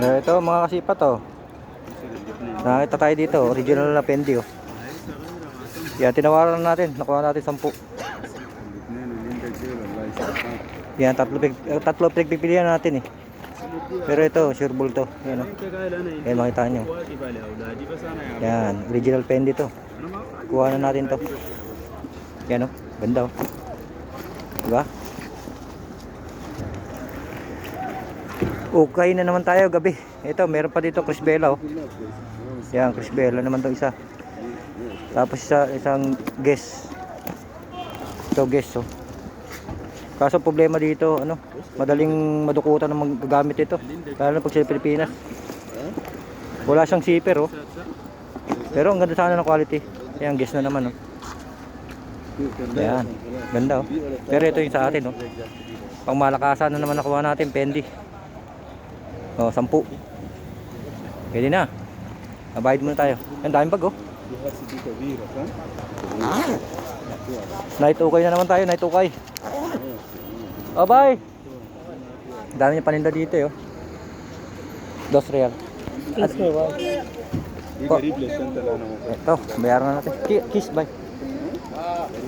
Ito mga kasipa to. Nakita tayo dito, original na Fendi oh. Yan, tinawaran natin, nakuha natin 10. Yan, tatlo pagpipilian natin eh. Pero ito, sureball to. Yan oh. Yan, makita nyo. Yan, original Fendi to. Kuha na natin to. Yan oh, ganda oh. Diba? Okay na naman tayo gabi. Ito, meron pa dito Crisbella oh. Yan, Crisbella naman to isa. Tapos isang guess. Ito guess oh. Kaso problema dito, ano, madaling madukutan ng magagamit ito. Lalo na pag sa Pilipinas. Wala siyang zipper oh. Pero ang ganda sana ng quality. Yan, guess na naman oh. Yan, ganda oh. Pero ito yung sa atin oh. Pang malakasan na naman nakuha natin, Fendi. Oh, 10. Pwede na. Nabayad muna tayo. Ang daming bag oh. Night ukay na naman tayo, night ukay. Oh, bye. Dami niya paninda dito eh oh. 2 real. Ito, bayaran na natin. Kiss, bye.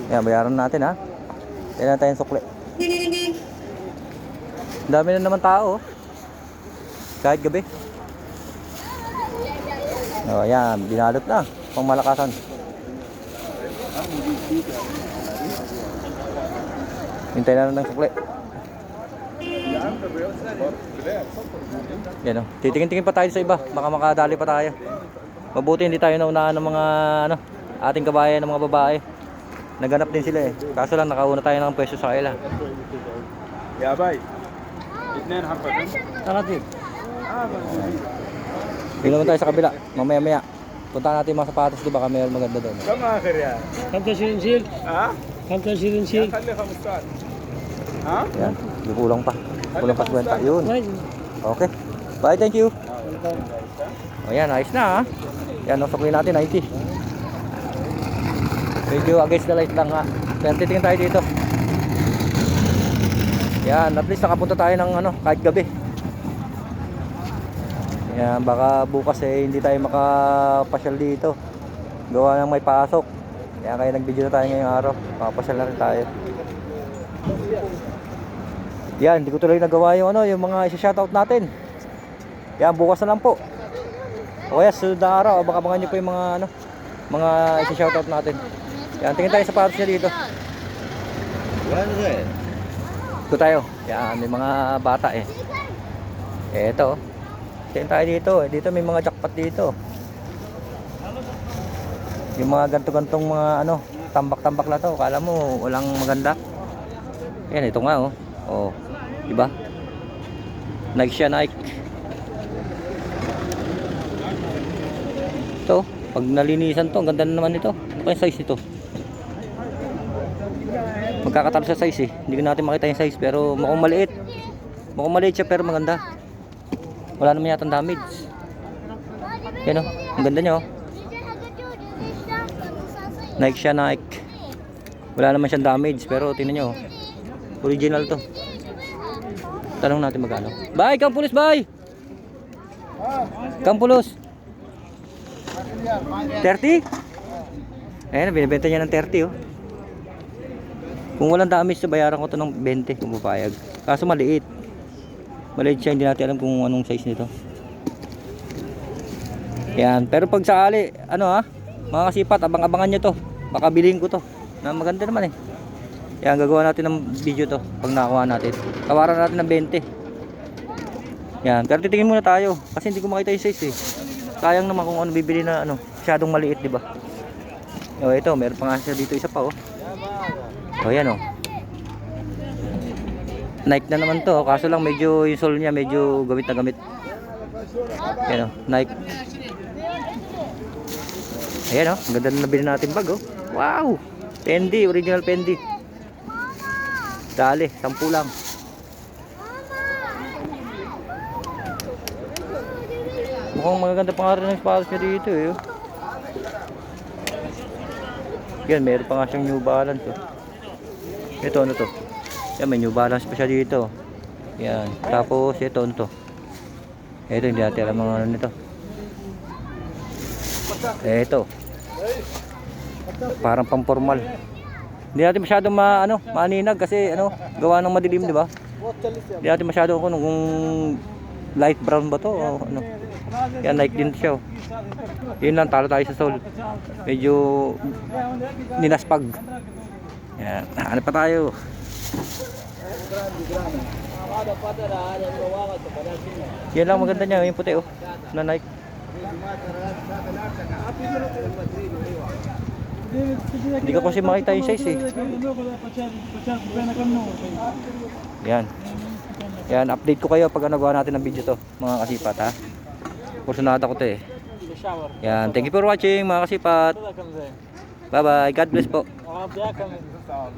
Yan, bayaran natin ha. Kailan tayong sukli. Dami na naman tao oh. Kahit gabi. Oh, yan, binalot na. Pang malakasan. Hintay na ng sukli. Yan oh. Titingin-tingin pa tayo sa iba. Baka makadali pa tayo. Mabuti hindi tayo naunahan ng mga ano, ating kabayan ng mga babae. Naganap din sila eh. Kaso lang nakauna tayo ng pwesto sa kanila. يا باي اثنين حبة Nakatid. Tingnan mo tayo sa kabila. Mamaya-maya. Punta natin yung mga sapatos, di ba? Mayroon maganda doon. كم آخر يا 25 شيل ها 25 شيل خلي 15 ها Yan. Yung kulang pa. Kulang pa 50. Yun. Okay. Bye, thank you. O yan, ayos na ha. Yan, nasakuin natin 90. Medyo against the light lang ha. Yan, titingin tayo dito. Yan, at least nakapunta tayo ng ano, kahit gabi. Yan, baka bukas eh hindi tayo makapasyal dito. Gawa ng may pasok. Kaya kaya nag-video na tayo ngayong araw. Makapasyal na rin tayo. Yan, hindi ko tuloy nagawa yung ano, yung mga isa-shoutout natin. Yan, bukas na lang po. O kaya sunod na araw, abangan nyo po yung mga ano, mga isa-shoutout natin. Yan, tingin tayo sa patos niya dito. Ito tayo. Yan, may mga bata eh. Eto. Tingin tayo dito. Dito may mga jackpot dito. Yung mga ganto-gantong mga ano, tambak-tambak na to. Kala mo walang maganda. Yan, ito nga oh. Oh, diba? Nike siya, Nike. Ito, pag nalinisan to, ang ganda na naman ito. Ano pa yung size nito? Magkakatalo sa size eh. Hindi ko natin makita yung size pero mukhang maliit. Mukhang maliit siya pero maganda. Wala naman yata damage. Yan o, ang ganda niya o. Nike siya, Nike. Wala naman siyang damage pero tingnan nyo o. Original to. Tanong natin magkano. Bye, Kampulos, bye! Kampulos 30? Ayan, binibenta niya ng 30 oh. Kung walang damage, bayaran ko to ng 20 kung papayag. Kaso maliit. Maliit siya, hindi natin alam kung anong size nito. Yan, pero pag sakali, ano ha, mga kasipat, abang-abangan nyo to. Baka bilhin ko to. Na maganda naman eh. Yan, gagawa natin ng video to pag nakakuha natin. Tawaran natin ng 20. Yan, pero titingin muna tayo kasi hindi ko makita yung size eh. Sayang naman kung ano bibili na ano, masyadong maliit, di ba? O ito, meron pa nga siya dito isa pa oh. O yan oh. Nike na naman to, kaso lang medyo yung sole niya medyo gamit na gamit. Yan oh, Nike. Ayan oh, ang ganda na nabili natin bag oh. Wow! Fendi, original Fendi. Dali, 10 lang. Mukhang magaganda pa nga rin ang sapatos niya dito eh. Yan, meron pa nga siyang New Balance oh. Ito ano to? Yan, may New Balance pa siya dito. Yan, tapos ito ano to? Ito, hindi natin alam mga ano nito. Ito. Parang pampormal. Hindi natin masyadong maaninag kasi gawa ng madilim, di ba? Hindi natin masyado kung light brown ba to o ano. Yan, light din siya. Yun lang, talo tayo sa sol. Medyo ninaspag. Yan, ano pa tayo? Yan lang maganda niya, yung puti na Nike. Hindi ko kasi makita yung size Yan. Yan, update ko kayo pag nagawa natin ng video to, mga kasipat ha. Kursunada ko to Yan, thank you for watching mga kasipat. Bye bye, God bless po.